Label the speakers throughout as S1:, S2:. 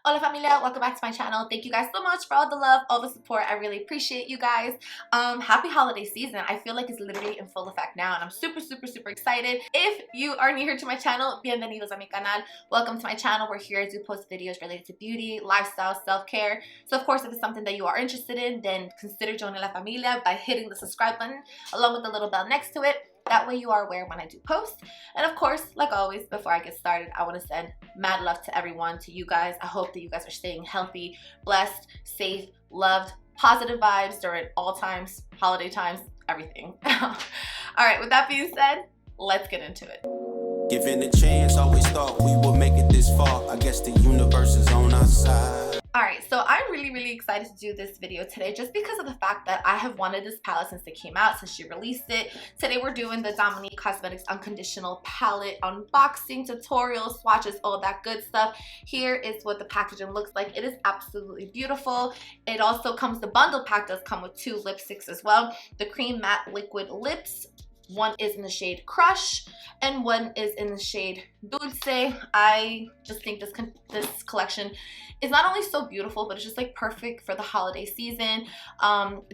S1: Hola familia, welcome back to my channel. Thank you guys so much for all the love, all the support. I really appreciate you guys. Happy holiday season. I feel like it's literally in full effect now and I'm super excited. If you are new here to my channel, bienvenidos a mi canal. Welcome to my channel. We're here to post videos related to beauty, lifestyle, self-care. So of course, if it's something that you are interested in, then consider joining La Familia by hitting the subscribe button along with the little bell next to it. That way you are aware when I do post. And of course, like always, before I get started, I want to send mad love to everyone, to you guys. I hope that you guys are staying healthy, blessed, safe, loved, positive vibes during all times, holiday times, everything. All right, with that being said, let's get into it.
S2: Given a chance, always thought we would make it this far. I guess the universe is on our side.
S1: Alright, so I'm really excited to do this video today just because of the fact that I have wanted this palette since it came out, since she released it. Today we're doing the Dominique Cosmetics Unconditional palette unboxing, tutorial, swatches, all that good stuff. Here is what the packaging looks like. It is absolutely beautiful. It also comes, the bundle pack does come with 2 lipsticks as well. The cream matte liquid lips. One is in the shade Crush and one is in the shade Dulce. I just think this collection is not only so beautiful, but it's just like perfect for the holiday season.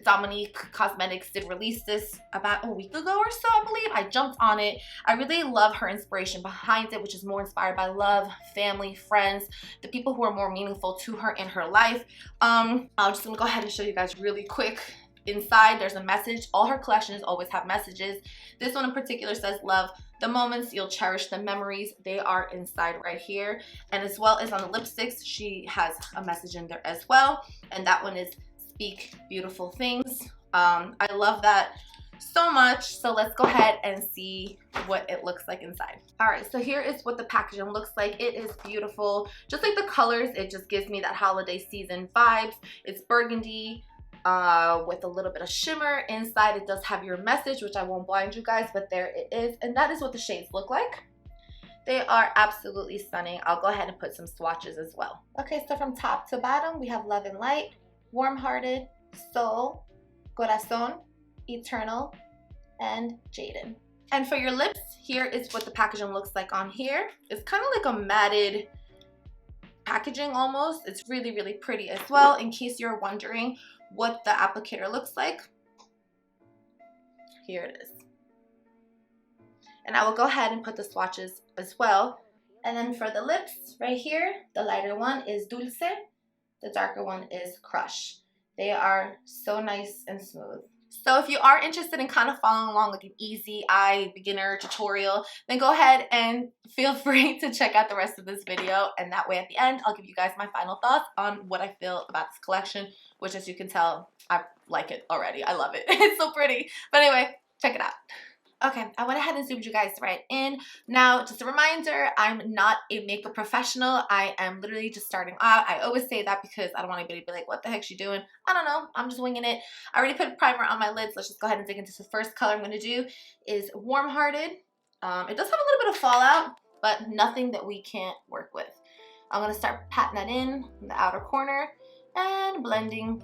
S1: Dominique Cosmetics did release this about a week ago or so, I believe. I jumped on it. I really love her inspiration behind it, which is more inspired by love, family, friends, the people who are more meaningful to her in her life. I'm just gonna go ahead and show you guys really quick. Inside there's a message. All her collections always have messages. This one in particular says, love the moments you'll cherish, the memories. They are inside right here. And as well as on the lipsticks, she has a message in there as well, and that one is speak beautiful things. I love that so much. So let's go ahead and see what it looks like inside. All right, so here is what the packaging looks like. It is beautiful. Just like the colors, it just gives me that holiday season vibes. It's burgundy with a little bit of shimmer. Inside it does have your message, which I won't blind you guys, but there it is. And that is what the shades look like. They are absolutely stunning. I'll go ahead and put some swatches as well. Okay, so from top to bottom we have Love and Light, Warm Hearted, Soul, Corazon, Eternal, and Jaden. And for your lips, here is what the packaging looks like on here. It's kind of like a matted packaging almost. It's really pretty as well. In case you're wondering what the applicator looks like, here it is. And I will go ahead and put the swatches as well. And then for the lips, right here, the lighter one is Dulce, the darker one is Crush. They are so nice and smooth. So if you are interested in kind of following along with an easy eye beginner tutorial, then go ahead and feel free to check out the rest of this video. And that way at the end, I'll give you guys my final thoughts on what I feel about this collection, which as you can tell, I like it already. I love it. It's so pretty. But anyway, check it out. Okay, I went ahead and zoomed you guys right in. Now, just a reminder, I'm not a makeup professional. I am literally just starting out. I always say that because I don't want anybody to be like, what the heck's she doing? I don't know. I'm just winging it. I already put primer on my lids. Let's just go ahead and dig into the first color I'm going to do is Warm Hearted. It does have a little bit of fallout, but nothing that we can't work with. I'm going to start patting that in the outer corner and blending.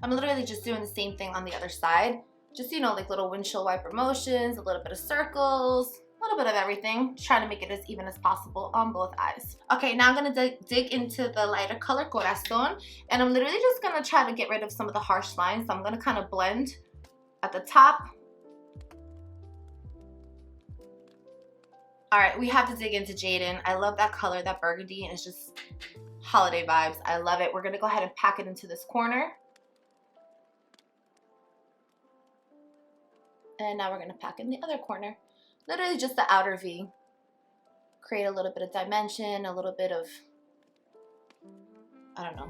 S1: I'm literally just doing the same thing on the other side. Just, you know, like little windshield wiper motions, a little bit of circles, a little bit of everything. Just trying to make it as even as possible on both eyes. Okay, now I'm gonna dig into the lighter color, Corazon. And I'm literally just gonna try to get rid of some of the harsh lines. So I'm gonna kind of blend at the top. All right, we have to dig into Jaden. I love that color, that burgundy, and it's just holiday vibes. I love it. We're gonna go ahead and pack it into this corner. And now we're going to pack in the other corner. Literally just the outer V. Create a little bit of dimension, a little bit of, I don't know,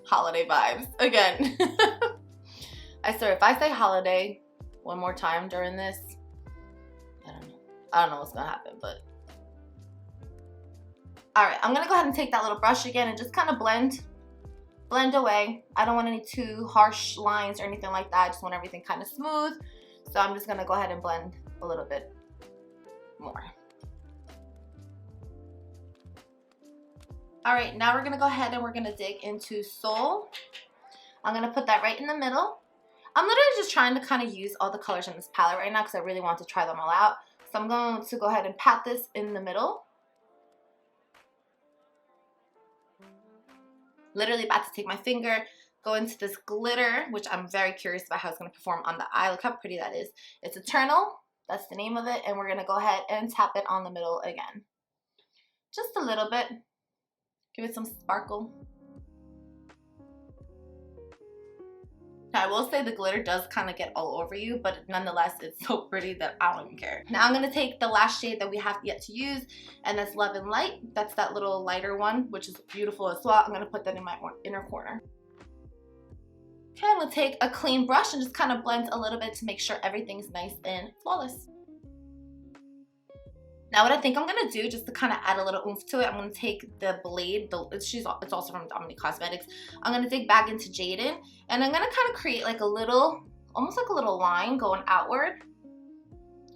S1: holiday vibes. Again, I swear, if I say holiday one more time during this, I don't know what's going to happen, but. Alright, I'm going to go ahead and take that little brush again and just kind of blend away. I don't want any too harsh lines or anything like that. I just want everything kind of smooth. So I'm just going to go ahead and blend a little bit more. All right, now we're gonna go ahead and we're gonna dig into Scholl. I'm gonna put that right in the middle. I'm literally just trying to kind of use all the colors in this palette right now because I really want to try them all out. So I'm going to go ahead and pat this in the middle. Literally about to take my finger, go into this glitter, which I'm very curious about how it's going to perform on the eye. Look how pretty that is. It's Eternal. That's the name of it. And we're going to go ahead and tap it on the middle again. Just a little bit. Give it some sparkle. I will say the glitter does kind of get all over you, but nonetheless, it's so pretty that I don't even care. Now I'm going to take the last shade that we have yet to use, and that's Love and Light. That's that little lighter one, which is beautiful as well. I'm going to put that in my inner corner. Okay, I'm going to take a clean brush and just kind of blend a little bit to make sure everything's nice and flawless. Now what I think I'm going to do, just to kind of add a little oomph to it, I'm going to take the blade, it's also from Dominique Cosmetics. I'm going to dig back into Jaden, and I'm going to kind of create like a little, almost like a little line going outward,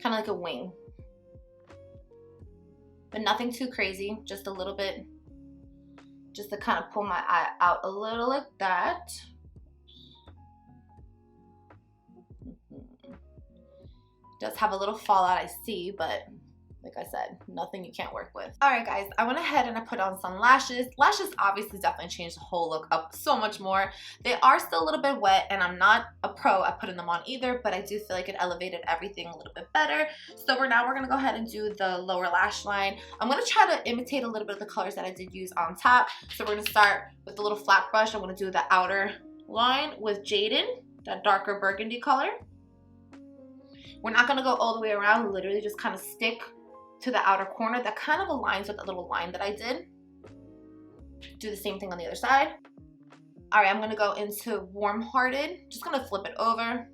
S1: kind of like a wing. But nothing too crazy, just a little bit, just to kind of pull my eye out a little like that. Does have a little fallout, I see, but like I said, nothing you can't work with. All right, guys, I went ahead and I put on some lashes. Lashes obviously definitely changed the whole look up so much more. They are still a little bit wet, and I'm not a pro at putting them on either, but I do feel like it elevated everything a little bit better. So we're gonna go ahead and do the lower lash line. I'm gonna try to imitate a little bit of the colors that I did use on top. So we're gonna start with the little flat brush. I'm gonna do the outer line with Jaden, that darker burgundy color. We're not gonna go all the way around, literally just kind of stick to the outer corner. That kind of aligns with that little line that I did. Do the same thing on the other side. All right, I'm gonna go into Warm Hearted. Just gonna flip it over.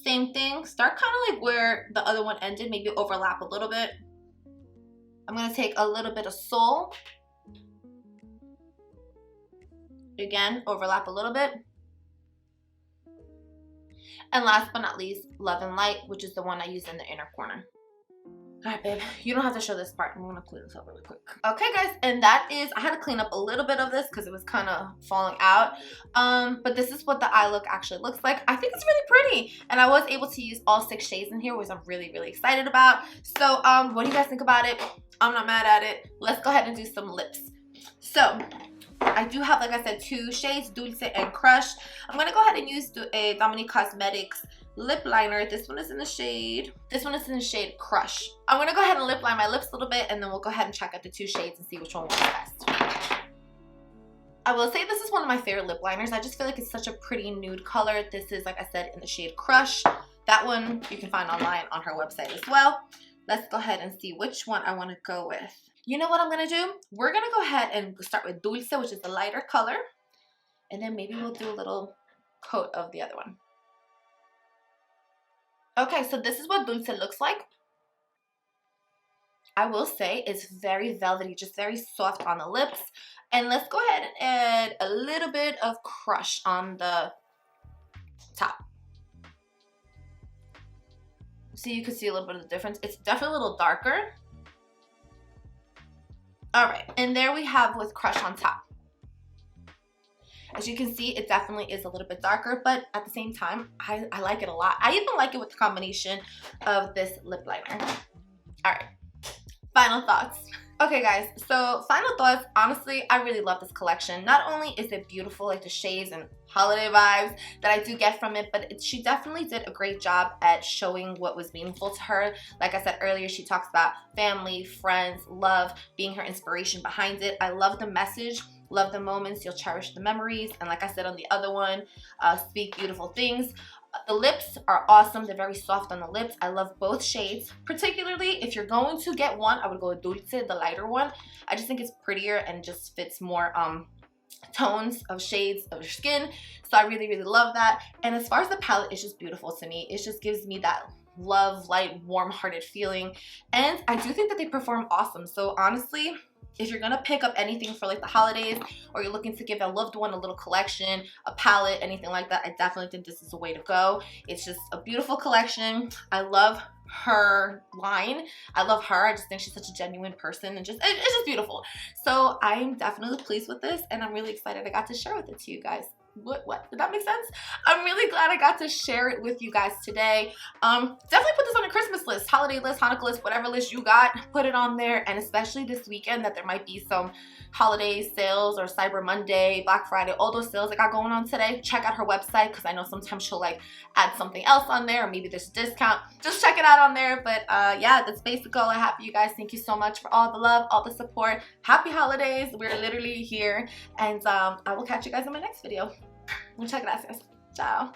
S1: Same thing, start kind of like where the other one ended, maybe overlap a little bit. I'm gonna take a little bit of Soul. Again, overlap a little bit. And last but not least, Love and Light, which is the one I used in the inner corner. All right, babe, you don't have to show this part. I'm gonna clean this up really quick. Okay, guys, and that is, I had to clean up a little bit of this because it was kind of falling out. But this is what the eye look actually looks like. I think it's really pretty. And I was able to use all 6 shades in here, which I'm really, really excited about. So what do you guys think about it? I'm not mad at it. Let's go ahead and do some lips. So I do have, like I said, 2 shades, Dulce and Crush. I'm gonna go ahead and use a Dominique Cosmetics lip liner. This one is in the shade Crush. I'm gonna go ahead and lip line my lips a little bit, and then we'll go ahead and check out the 2 shades and see which one works best. I will say this is one of my favorite lip liners. I just feel like it's such a pretty nude color. This is, like I said, in the shade Crush. That one you can find online on her website as well. Let's go ahead and see which one I want to go with. You know what I'm gonna do? We're gonna go ahead and start with Dulce, which is the lighter color, and then maybe we'll do a little coat of the other one. Okay, so this is what Dulce looks like. I will say it's very velvety, just very soft on the lips. And let's go ahead and add a little bit of Crush on the top. So you can see a little bit of the difference. It's definitely a little darker. All right, and there we have with Crush on top. As you can see, it definitely is a little bit darker, but at the same time, I like it a lot. I even like it with the combination of this lip liner. All right, final thoughts. Okay, guys, so final thoughts. Honestly, I really love this collection. Not only is it beautiful, like the shades and holiday vibes that I do get from it, but she definitely did a great job at showing what was meaningful to her. Like I said earlier, she talks about family, friends, love being her inspiration behind it. I love the message. Love the moments, you'll cherish the memories. And like I said on the other one, speak beautiful things. The lips are awesome. They're very soft on the lips. I love both shades. Particularly, if you're going to get one, I would go with Dulce, the lighter one. I just think it's prettier and just fits more tones of shades of your skin. So I really, really love that. And as far as the palette, it's just beautiful to me. It just gives me that love, light, warm-hearted feeling. And I do think that they perform awesome. So honestly, if you're gonna pick up anything for like the holidays, or you're looking to give a loved one a little collection, a palette, anything like that, I definitely think this is the way to go. It's just a beautiful collection. I love her line. I love her. I just think she's such a genuine person, and it's just beautiful. So I'm definitely pleased with this, and I'm really excited I got to share with it to you guys. What did that make sense? I'm really glad I got to share it with you guys today. Definitely put this on your Christmas list, holiday list, Hanukkah list, whatever list you got, put it on there. And especially this weekend that there might be some holiday sales or Cyber Monday, Black Friday, all those sales I got going on today. Check out her website, because I know sometimes she'll like add something else on there, or maybe there's a discount. Just check it out on there. But yeah, that's basically all I have for you guys. Thank you so much for all the love, all the support. Happy holidays. We're literally here, and I will catch you guys in my next video. Muchas gracias. Ciao.